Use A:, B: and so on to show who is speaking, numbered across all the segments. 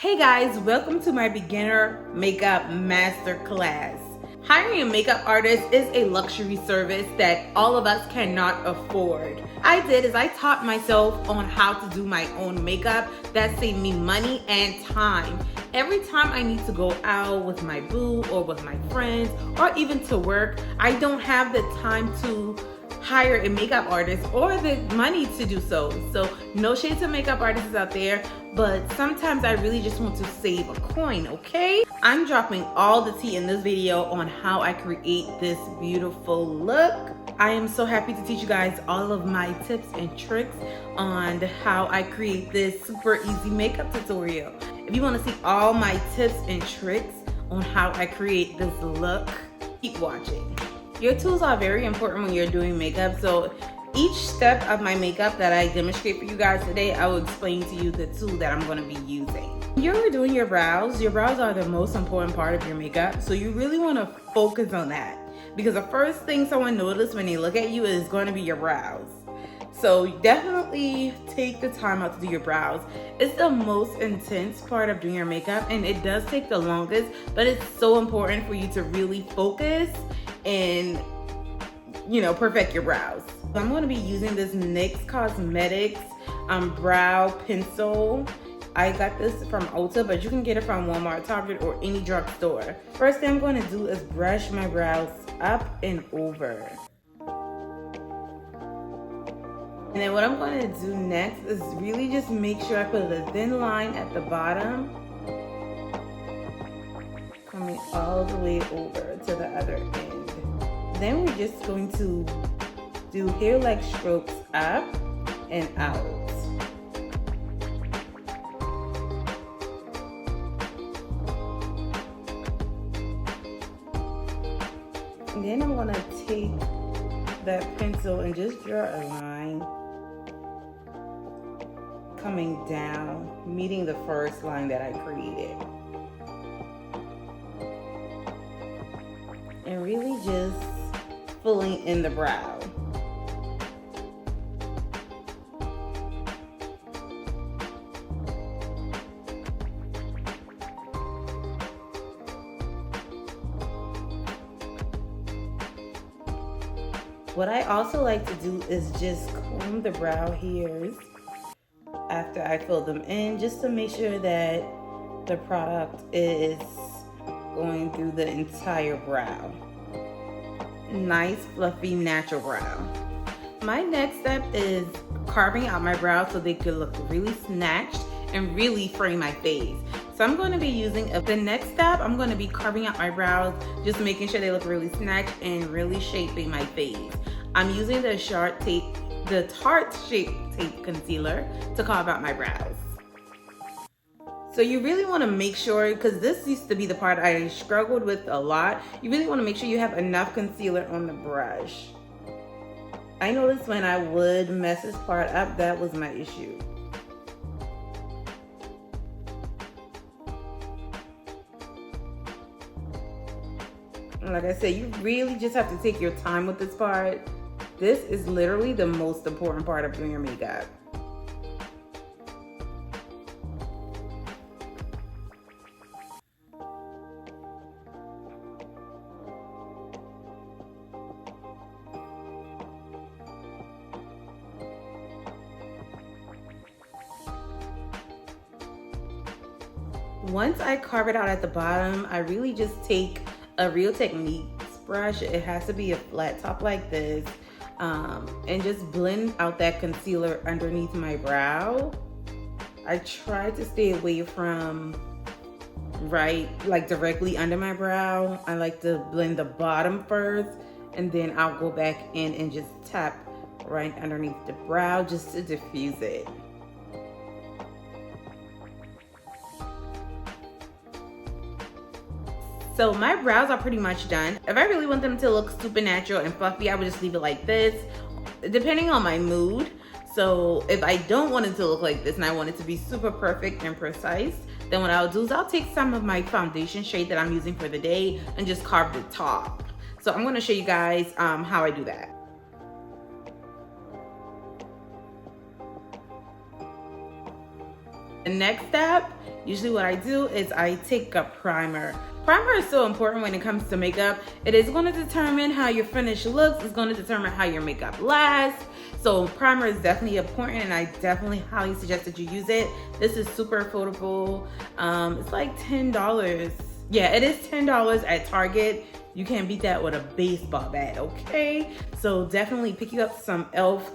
A: Hey guys, welcome to my beginner makeup masterclass. Hiring a makeup artist is a luxury service that all of us cannot afford. I did is I taught myself on how to do my own makeup. That saved me money and time. Every time I need to go out with my boo or with my friends or even to work, I don't have the time to hire a makeup artist or the money to do so. So no shade to makeup artists out there, but sometimes I really just want to save a coin, okay? I'm dropping all the tea in this video on how I create this beautiful look. I am so happy to teach you guys all of my tips and tricks on how I create this super easy makeup tutorial. If you want to see all my tips and tricks on how I create this look, keep watching. Your tools are very important when you're doing makeup, so each step of my makeup that I demonstrate for you guys today, I will explain to you the tool that I'm going to be using. When you're doing your brows are the most important part of your makeup, so you really want to focus on that, because the first thing someone notices when they look at you is going to be your brows. So definitely take the time out to do your brows. It's the most intense part of doing your makeup, and it does take the longest, but it's so important for you to really focus and perfect your brows. I'm going to be using this NYX Cosmetics brow pencil. I got this from Ulta, but you can get it from Walmart, Target, or any drugstore. First thing I'm going to do is brush my brows up and over. And then what I'm going to do next is really just make sure I put a thin line at the bottom, coming all the way over to the other end. Then we're just going to do hair-like strokes up and out. And then I'm going to take that pencil and just draw a line coming down, meeting the first line that I created. And really just filling in the brow. What I also like to do is just comb the brow hairs after I fill them in, just to make sure that the product is going through the entire brow. Nice, fluffy, natural brow. My next step is carving out my brows so they could look really snatched and really frame my face. So I'm going to be using the next step. I'm going to be carving out my brows, just making sure they look really snatched and really shaping my face. I'm using the Tarte Shape Tape Concealer to carve out my brows. So you really want to make sure, because this used to be the part I struggled with a lot, you really want to make sure you have enough concealer on the brush. I noticed when I would mess this part up, that was my issue. And like I said, you really just have to take your time with this part. This is literally the most important part of doing your makeup. Once I carve it out at the bottom, I really just take a Real Techniques brush. It has to be a flat top like this, and just blend out that concealer underneath my brow. I try to stay away from directly under my brow. I like to blend the bottom first, and then I'll go back in and just tap right underneath the brow just to diffuse it. So my brows are pretty much done. If I really want them to look super natural and fluffy, I would just leave it like this, depending on my mood. So if I don't want it to look like this and I want it to be super perfect and precise, then what I'll do is I'll take some of my foundation shade that I'm using for the day and just carve the top. So I'm gonna show you guys how I do that. The next step, usually what I do is I take a primer. Primer is so important when it comes to makeup. It is going to determine how your finish looks. It's going to determine how your makeup lasts. So primer is definitely important, and I definitely highly suggest that you use it. This is super affordable. It's like $10. Yeah, it is $10 at Target. You can't beat that with a baseball bat, okay? So definitely pick you up some e.l.f.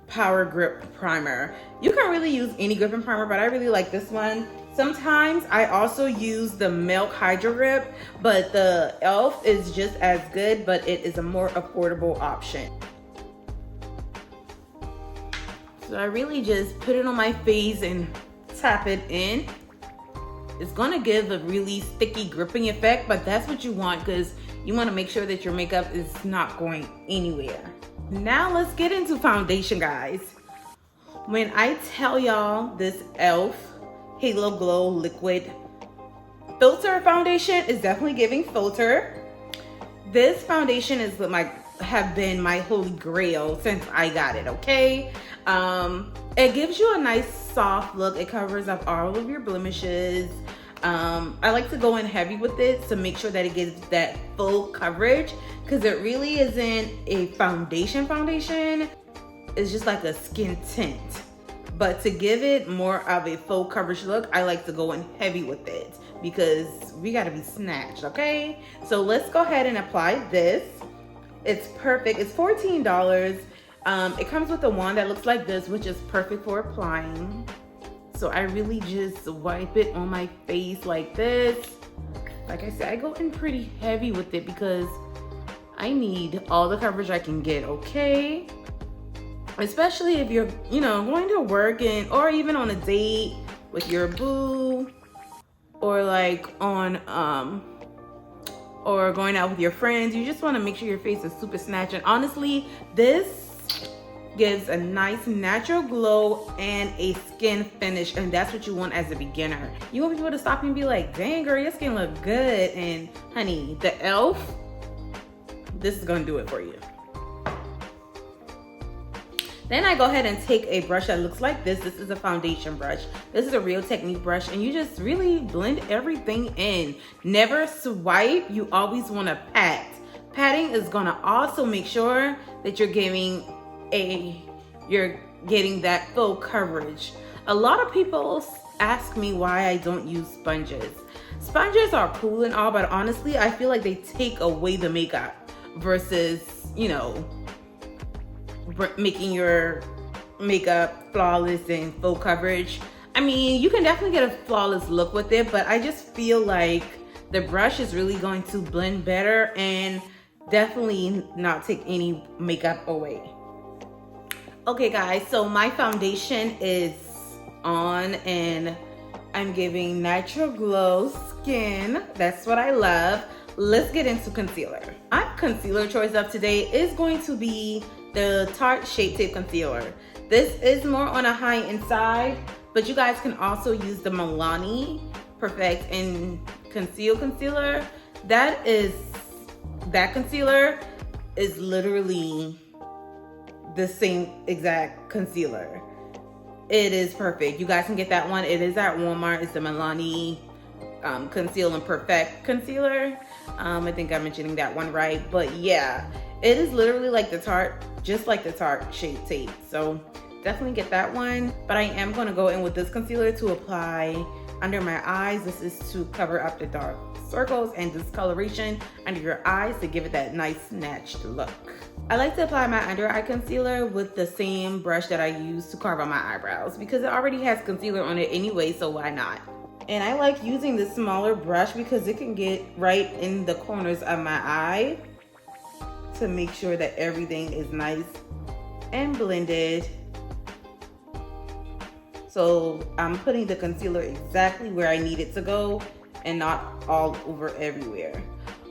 A: Power Grip Primer. You can really use any gripping primer, but I really like this one. Sometimes I also use the Milk Hydro Grip, but the e.l.f. is just as good, but it is a more affordable option. So I really just put it on my face and tap it in. It's gonna give a really sticky gripping effect, but that's what you want because you wanna make sure that your makeup is not going anywhere. Now let's get into foundation, guys. When I tell y'all this e.l.f. Halo Glow Liquid Filter Foundation is definitely giving filter. This foundation is what have been my holy grail since I got it, okay? It gives you a nice soft look. It covers up all of your blemishes. I like to go in heavy with it to make sure that it gives that full coverage, because it really isn't a foundation. It's just like a skin tint. But to give it more of a full coverage look, I like to go in heavy with it because we gotta be snatched, okay? So let's go ahead and apply this. It's perfect. It's $14. It comes with a wand that looks like this, which is perfect for applying. So I really just wipe it on my face like this. Like I said, I go in pretty heavy with it because I need all the coverage I can get, okay? Especially if you're, going to work or even on a date with your boo, or like on, or going out with your friends. You just want to make sure your face is super snatched. And honestly, this gives a nice natural glow and a skin finish, and that's what you want as a beginner. You want people to stop you and be like, dang girl, your skin look good. And honey, the e.l.f., this is gonna do it for you. Then I go ahead and take a brush that looks like this. This is a foundation brush. This is a Real Technique brush, and you just really blend everything in. Never swipe, you always wanna pat. Patting is gonna also make sure that you're getting that full coverage. A lot of people ask me why I don't use sponges. Sponges are cool and all, but honestly, I feel like they take away the makeup versus, making your makeup flawless and full coverage. I mean, you can definitely get a flawless look with it, but I just feel like the brush is really going to blend better and definitely not take any makeup away. Okay guys, so my foundation is on and I'm giving natural glow skin. That's what I love. Let's get into concealer. My concealer choice of today is going to be the Tarte Shape Tape Concealer. This is more on a high-end side, but you guys can also use the Milani Perfect and Conceal Concealer. That concealer is literally the same exact concealer. It is perfect. You guys can get that one. It is at Walmart. It's the Milani Conceal and Perfect Concealer. I think I'm mentioning that one right, but yeah, it is literally like the Tarte, just like the Tarte Shape Tape. So definitely get that one. But I am going to go in with this concealer to apply under my eyes. This is to cover up the dark circles and discoloration under your eyes to give it that nice snatched look. I like to apply my under eye concealer with the same brush that I use to carve out my eyebrows because it already has concealer on it anyway, so why not? And I like using this smaller brush because it can get right in the corners of my eye to make sure that everything is nice and blended. So I'm putting the concealer exactly where I need it to go and not all over everywhere.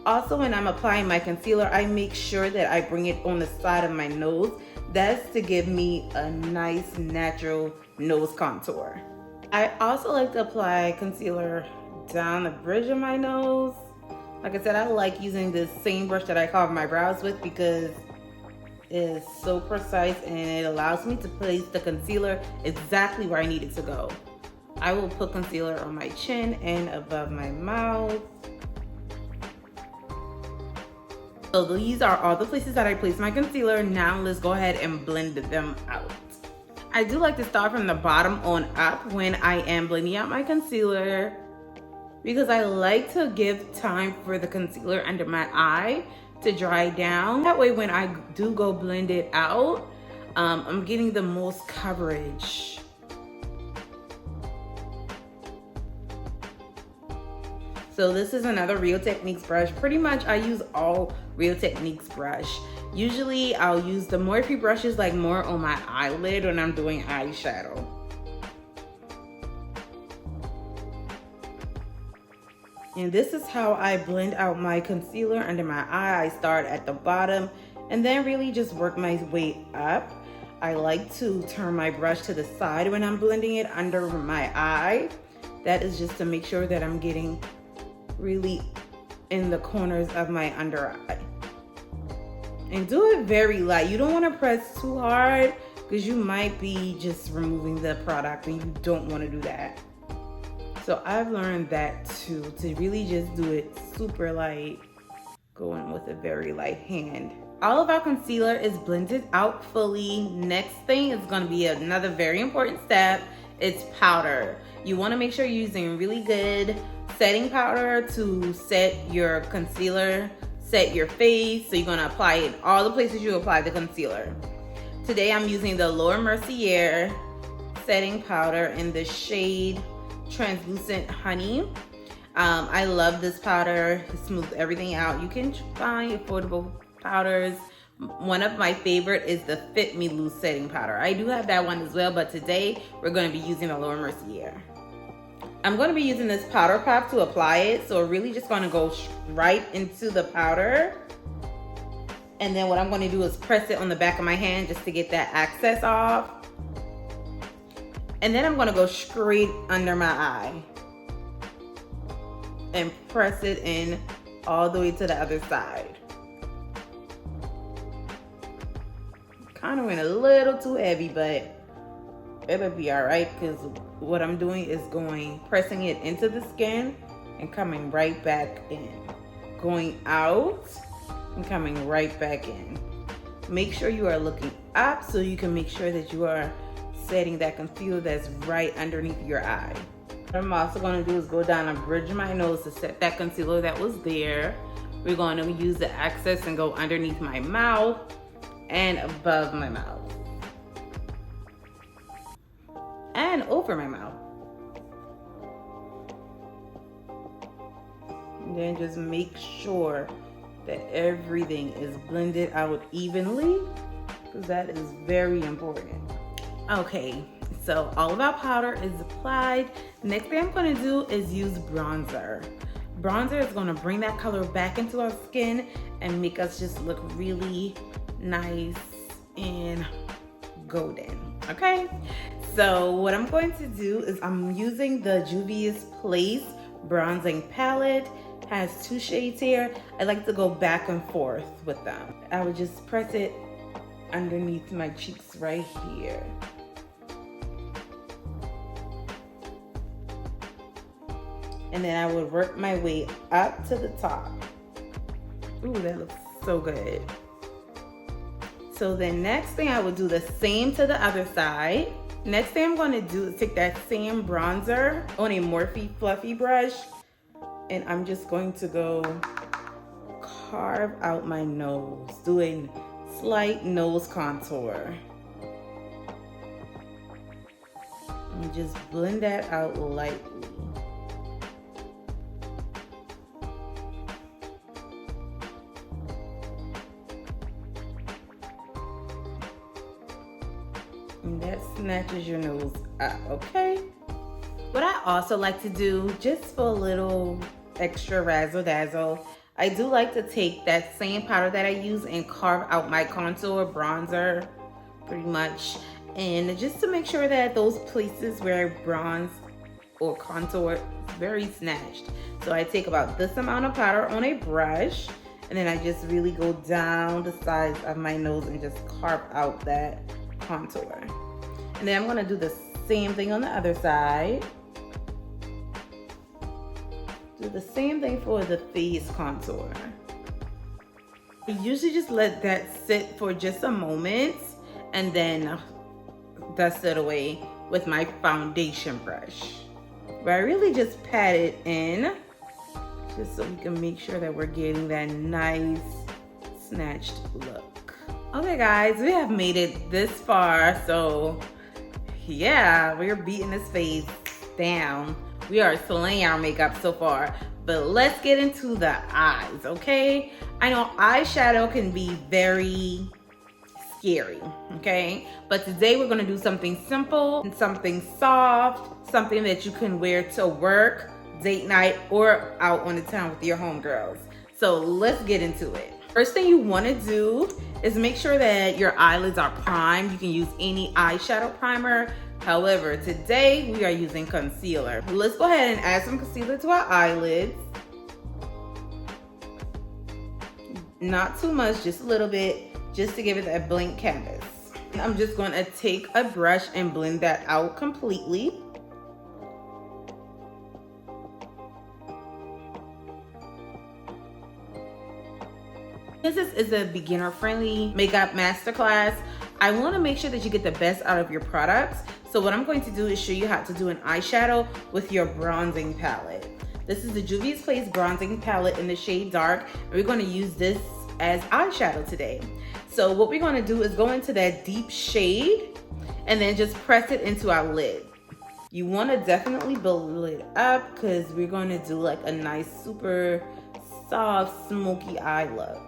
A: Also, when I'm applying my concealer, I make sure that I bring it on the side of my nose. That's to give me a nice natural nose contour. I also like to apply concealer down the bridge of my nose. Like I said, I like using this same brush that I carve my brows with because it is so precise and it allows me to place the concealer exactly where I need it to go. I will put concealer on my chin and above my mouth. So these are all the places that I place my concealer. Now let's go ahead and blend them out. I do like to start from the bottom on up when I am blending out my concealer, because I like to give time for the concealer under my eye to dry down. That way when I do go blend it out, I'm getting the most coverage. So this is another Real Techniques brush. Pretty much I use all Real Techniques brush. Usually I'll use the Morphe brushes like more on my eyelid when I'm doing eyeshadow. And this is how I blend out my concealer under my eye. I start at the bottom and then really just work my way up. I like to turn my brush to the side when I'm blending it under my eye. That is just to make sure that I'm getting really in the corners of my under eye. And do it very light. You don't want to press too hard because you might be just removing the product and you don't want to do that. So I've learned that too, to really just do it super light, going with a very light hand. All of our concealer is blended out fully. Next thing is going to be another very important step. It's powder. You want to make sure you're using really good setting powder to set your concealer, set your face. So you're going to apply it in all the places you apply the concealer. Today I'm using the Laura Mercier setting powder in the shade Translucent Honey. I love this powder. It smooths everything out. You can find affordable powders. One of my favorite is the Fit Me Loose setting powder. I do have that one as well, but today we're going to be using the Laura Mercier. I'm going to be using this powder puff to apply it, so really just going to go right into the powder. And then what I'm going to do is press it on the back of my hand just to get that excess off. And then I'm going to go straight under my eye and press it in all the way to the other side. Kind of went a little too heavy, but it'll be all right, because what I'm doing is pressing it into the skin and coming right back in. Going out and coming right back in. Make sure you are looking up so you can make sure that you are setting that concealer that's right underneath your eye. What I'm also going to do is go down and bridge my nose to set that concealer that was there. We're going to use the excess and go underneath my mouth and above my mouth and over my mouth. And then just make sure that everything is blended out evenly, because that is very important. Okay, so all of our powder is applied. Next thing I'm going to do is use bronzer. Bronzer is going to bring that color back into our skin and make us just look really nice and golden. Okay, so what I'm going to do is I'm using the Juvia's Place bronzing palette. It has 2 shades here. I like to go back and forth with them. I would just press it underneath my cheeks right here. And then I would work my way up to the top. Ooh, that looks so good. So then next thing I would do the same to the other side. Next thing I'm going to do is take that same bronzer on a Morphe fluffy brush, and I'm just going to go carve out my nose, doing slight nose contour. And just blend that out lightly. And that snatches your nose up, okay? What I also like to do, just for a little extra razzle dazzle, I do like to take that same powder that I use and carve out my contour bronzer, pretty much. And just to make sure that those places where I bronze or contour is very snatched. So I take about this amount of powder on a brush, and then I just really go down the sides of my nose and just carve out that contour. And then I'm going to do the same thing on the other side. Do the same thing for the face contour. I usually just let that sit for just a moment and then dust it away with my foundation brush. But I really just pat it in just so we can make sure that we're getting that nice snatched look. Okay guys, we have made it this far, so yeah, we're beating this face down. We are slaying our makeup so far, but let's get into the eyes, okay? I know eyeshadow can be very scary, okay? But today we're gonna do something simple and something soft, something that you can wear to work, date night, or out on the town with your homegirls. So let's get into it. First thing you wanna do is make sure that your eyelids are primed. You can use any eyeshadow primer. However, today we are using concealer. Let's go ahead and add some concealer to our eyelids. Not too much, just a little bit, just to give it that blank canvas. I'm just gonna take a brush and blend that out completely. Since this is a beginner-friendly makeup masterclass, I wanna make sure that you get the best out of your products. So what I'm going to do is show you how to do an eyeshadow with your bronzing palette. This is the Juvia's Place bronzing palette in the shade Dark. And we're gonna use this as eyeshadow today. So what we're gonna do is go into that deep shade and then just press it into our lid. You wanna definitely build it up because we're gonna do like a nice, super soft, smoky eye look.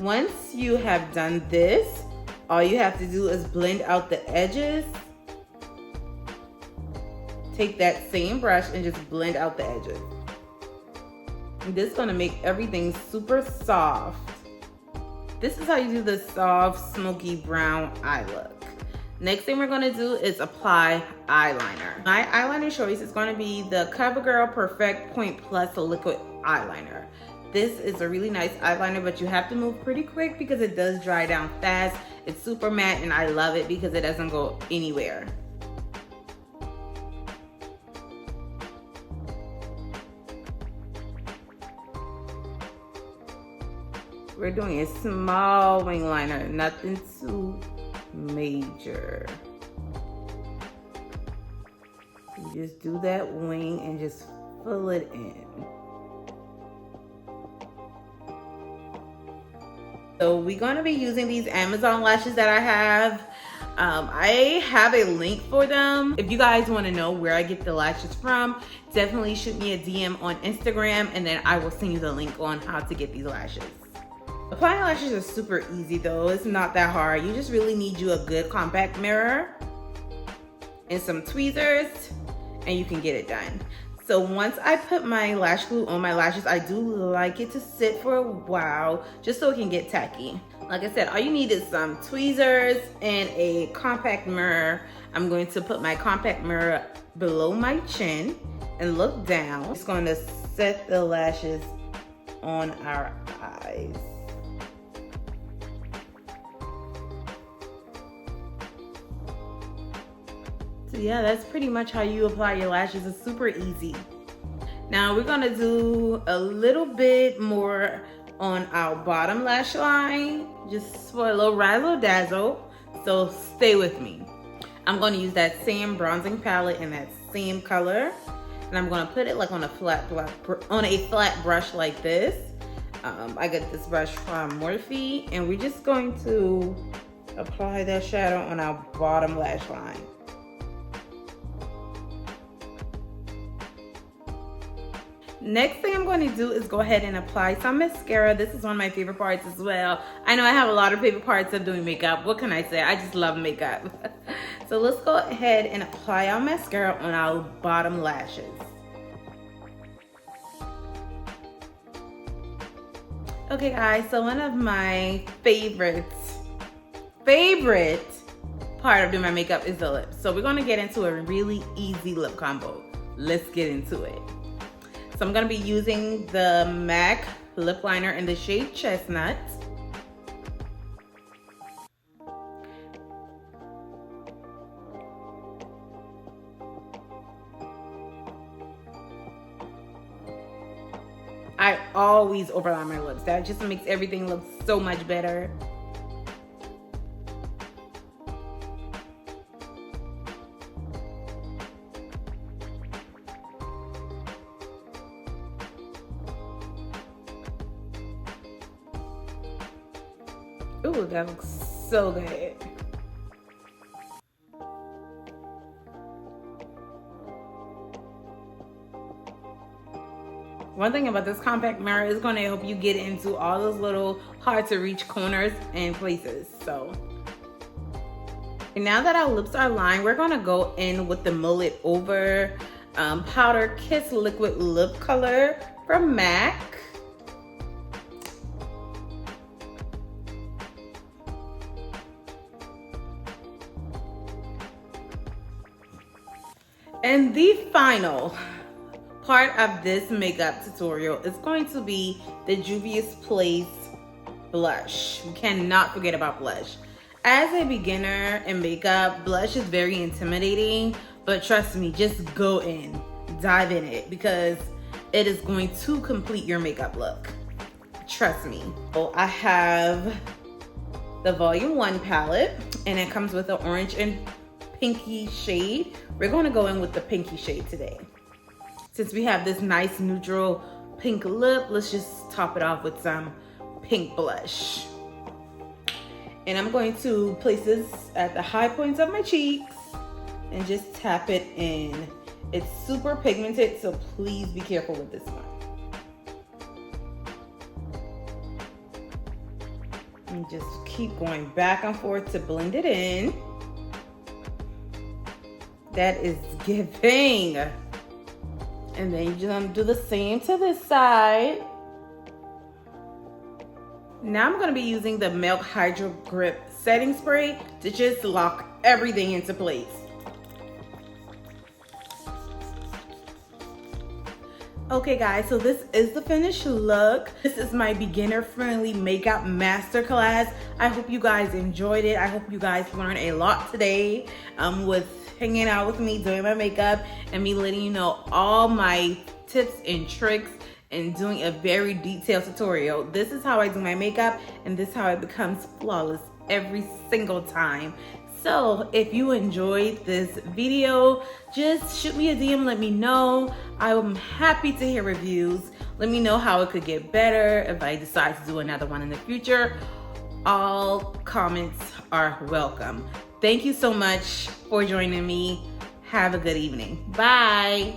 A: Once you have done this, all you have to do is blend out the edges. Take that same brush and just blend out the edges. And this is gonna make everything super soft. This is how you do the soft, smoky brown eye look. Next thing we're gonna do is apply eyeliner. My eyeliner choice is gonna be the CoverGirl Perfect Point Plus Liquid Eyeliner. This is a really nice eyeliner, but you have to move pretty quick because it does dry down fast. It's super matte and I love it because it doesn't go anywhere. We're doing a small wing liner, nothing too major. You just do that wing and just fill it in. So we're gonna be using these Amazon lashes that I have. I have a link for them. If you guys wanna know where I get the lashes from, definitely shoot me a DM on Instagram and then I will send you the link on how to get these lashes. Applying lashes is super easy though. It's not that hard. You just really need you a good compact mirror and some tweezers and you can get it done. So once I put my lash glue on my lashes, I do like it to sit for a while just so it can get tacky. Like I said, all you need is some tweezers and a compact mirror. I'm going to put my compact mirror below my chin and look down. Just going to set the lashes on our eyes. So yeah, that's pretty much how you apply your lashes. It's super easy. Now we're gonna do a little bit more on our bottom lash line, just for a little razzle dazzle. So stay with me. I'm gonna use that same bronzing palette in that same color, and I'm gonna put it like on a flat brush like this. I got this brush from Morphe, and we're just going to apply that shadow on our bottom lash line. Next thing I'm going to do is go ahead and apply some mascara. This is one of my favorite parts as well. I know I have a lot of favorite parts of doing makeup. What can I say? I just love makeup. So let's go ahead and apply our mascara on our bottom lashes. Okay guys, so one of my favorite part of doing my makeup is the lips. So we're gonna get into a really easy lip combo. Let's get into it. So I'm gonna be using the MAC lip liner in the shade Chestnut. I always overline my lips. That just makes everything look so much better. Ooh, that looks so good. One thing about this compact mirror is going to help you get into all those little hard to reach corners and places. So, and now that our lips are lined, we're going to go in with the Mullet Over Powder Kiss Liquid Lip Color from MAC. And the final part of this makeup tutorial is going to be the Juvia's Place blush. You cannot forget about blush. As a beginner in makeup, blush is very intimidating, but trust me, just go in, dive in it, because it is going to complete your makeup look. Trust me. So I have the Volume 1 palette, and it comes with an orange and pinky shade. We're going to go in with the pinky shade today. Since we have this nice neutral pink lip, let's just top it off with some pink blush. And I'm going to place this at the high points of my cheeks and just tap it in. It's super pigmented, so please be careful with this one. And just keep going back and forth to blend it in. That is giving. And then you're gonna do the same to this side. Now I'm gonna be using the Milk Hydro Grip Setting Spray to just lock everything into place. Okay guys, so this is the finished look. This is my beginner-friendly makeup masterclass. I hope you guys enjoyed it. I hope you guys learned a lot today with hanging out with me, doing my makeup, and me letting you know all my tips and tricks and doing a very detailed tutorial. This is how I do my makeup, and this is how it becomes flawless every single time. So if you enjoyed this video, just shoot me a DM, let me know. I'm happy to hear reviews. Let me know how it could get better if I decide to do another one in the future. All comments are welcome. Thank you so much for joining me. Have a good evening. Bye.